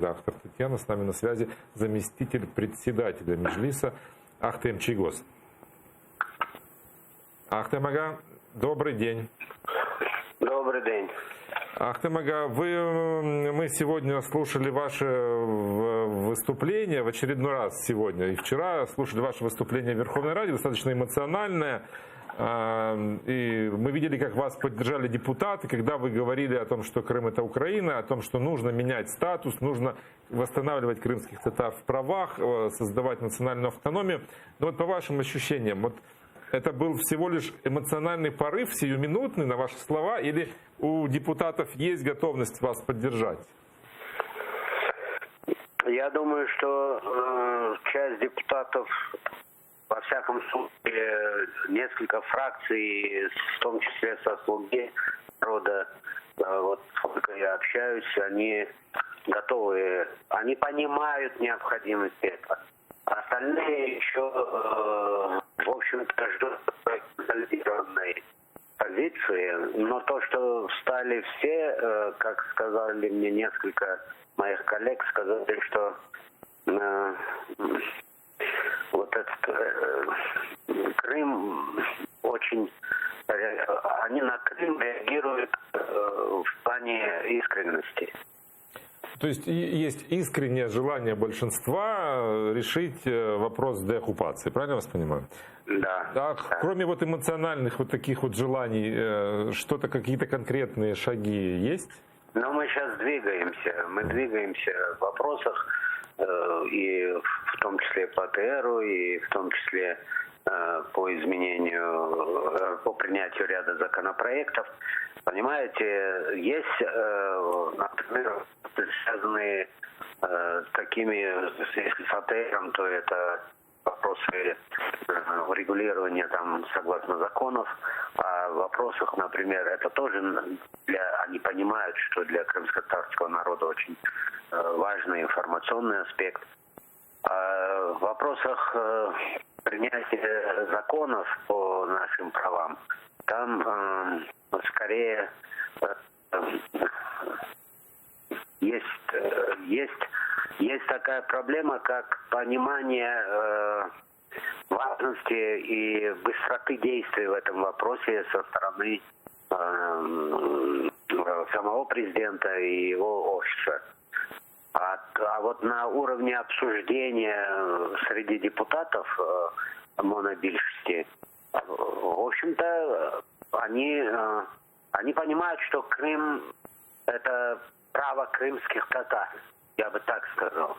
Автор Татьяна, с нами на связи заместитель председателя Меджлиса Ахтем Чийгоз. Ахтем ага, добрый день. Добрый день. Ахтем ага, мы сегодня слушали ваше выступление в очередной раз сегодня и вчера слушали ваше выступление в Верховной Раде, достаточно эмоциональное. И мы видели, как вас поддержали депутаты, когда вы говорили о том, что Крым — это Украина, о том, что нужно менять статус, нужно восстанавливать крымских татар в правах, создавать национальную автономию. Но вот по вашим ощущениям, вот это был всего лишь эмоциональный порыв, сиюминутный на ваши слова, или у депутатов есть готовность вас поддержать? Я думаю, что часть депутатов, во всяком случае, несколько фракций, в том числе со «Слуги народа», вот сколько я общаюсь, они готовы, они понимают необходимость этого. Остальные еще, в общем-то, ждут консолидированной позиции. Но то, что встали все, как сказали мне несколько моих коллег, сказали, что вот этот Крым очень... Они на Крым реагируют в плане искренности. То есть есть искреннее желание большинства решить вопрос деоккупации, правильно я вас понимаю? Да. А кроме вот эмоциональных вот таких вот желаний, что-то, какие-то конкретные шаги есть? Но мы сейчас двигаемся. Мы двигаемся в вопросах, и в том числе по ТРу, и в том числе по изменению, по принятию ряда законопроектов. Понимаете, есть, например, связанные такими, если с АТРом, то это вопросы урегулирования там согласно законов, а в вопросах, например, это тоже они понимают, что для крымско-татарского народа очень важный информационный аспект. А в вопросах принятия законов по нашим правам, там скорее есть такая проблема, как понимание важности и быстроты действий в этом вопросе со стороны самого президента и его офиса. А вот на уровне обсуждения среди депутатов монобильшости, в общем-то, они понимают, что Крым — это право крымских татар, я бы так сказал.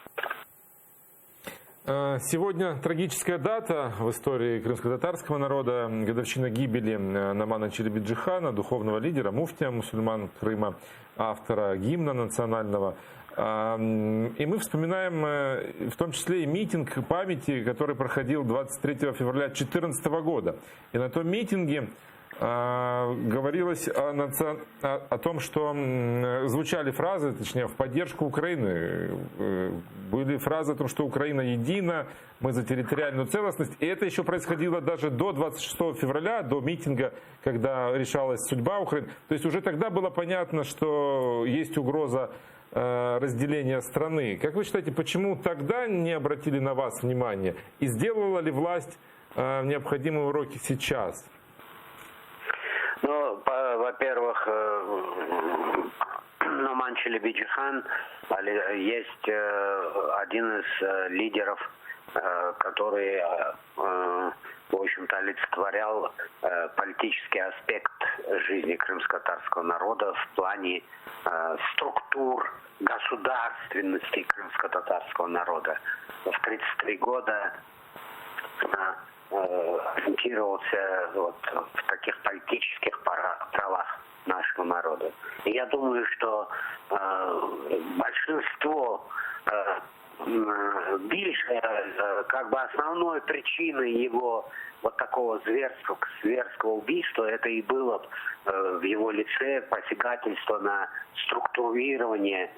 Сегодня трагическая дата в истории крымско-татарского народа, годовщина гибели Номана Челебиджихана, духовного лидера, муфтия мусульман Крыма, автора гимна национального. И мы вспоминаем в том числе и митинг памяти, который проходил 23 февраля 2014 года. И на том митинге говорилось о том, что звучали фразы, точнее, в поддержку Украины. Были фразы о том, что Украина едина, мы за территориальную целостность. И это еще происходило даже до 26 февраля, до митинга, когда решалась судьба Украины. То есть уже тогда было понятно, что есть угроза разделения страны. Как вы считаете, почему тогда не обратили на вас внимание? И сделала ли власть необходимые уроки сейчас? Ну, во-первых, Номан Челебиджихан есть один из лидеров, который, в общем-то, олицетворял политический аспект жизни крымско-татарского народа в плане структур государственности крымско-татарского народа. В 33 года ориентировался вот в таких политических правах нашего народа. И я думаю, что большинство как бы основной причиной его вот такого зверского убийства, это и было в его лице посягательство на структурирование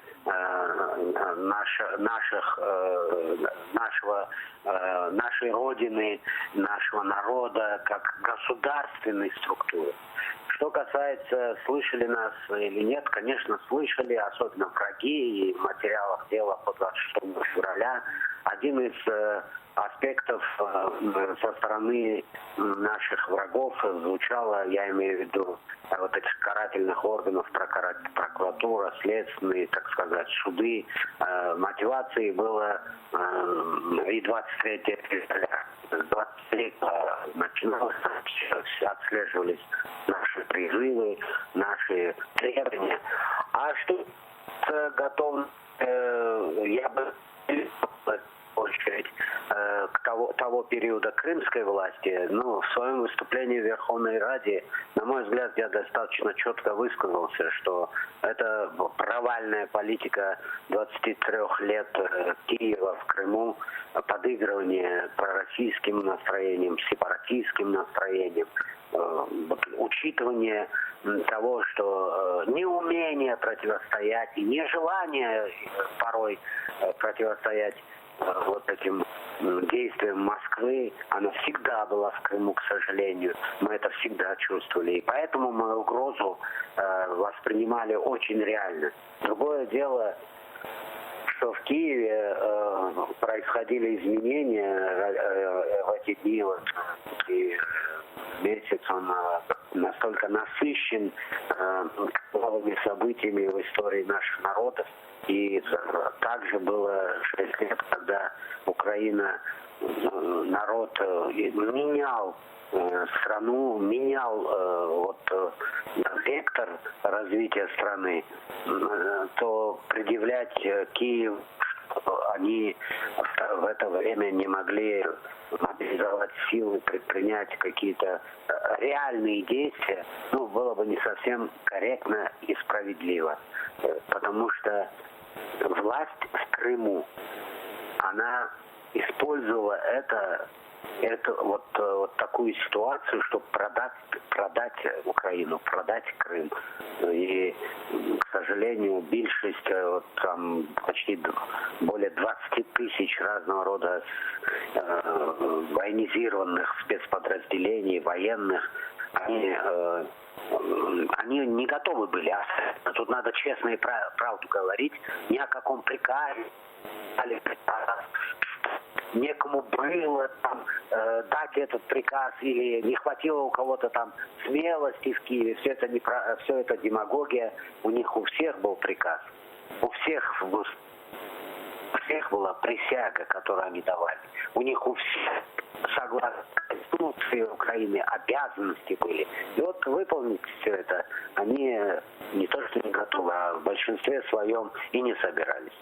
нашей Родины, нашего народа как государственной структуры. Что касается, слышали нас или нет, конечно, слышали, особенно враги, и в материалах дела по 26 февраля. Один из аспектов со стороны наших врагов звучало, я имею в виду вот этих карательных органов, прокуратура, следственные, так сказать, суды. Мотивацией было и 23 февраля. 23 начиналось, отслеживались наши призывы, наши требования. А что готов, я бы в очередь к того периода крымской власти, в своем выступлении в Верховной Раде, на мой взгляд, я достаточно четко высказался, что это провальная политика 23 лет Киева в Крыму, подыгрывание пророссийским настроениям, сепаратистским настроениям, учитывание того, что неумение противостоять и нежелание порой противостоять вот этим действиям Москвы, она всегда была в Крыму, к сожалению. Мы это всегда чувствовали. И поэтому мы угрозу воспринимали очень реально. Другое дело, что в Киеве происходили изменения в эти дни, и месяц он настолько насыщен новыми событиями в истории наших народов. И также было 6 лет, когда Украина, народ менял страну, менял вектор развития страны, то предъявлять Киев, что они в это время не могли мобилизовать силы, предпринять какие-то реальные действия, было бы не совсем корректно и справедливо. Потому что власть в Крыму, она использовала вот такую ситуацию, чтобы продать Украину, продать Крым. И, к сожалению, большинство, там почти более 20 тысяч разного рода военизированных спецподразделений, военных, они не готовы были. Тут надо честно и правду говорить. Ни о каком приказе, некому было дать этот приказ, или не хватило у кого-то там смелости в Киеве. Все это демагогия. У них у всех был приказ. У всех была присяга, которую они давали. У них у всех, согласно Конституции Украины, обязанности были. И выполнить все это они не то что не готовы, а в большинстве своем и не собирались.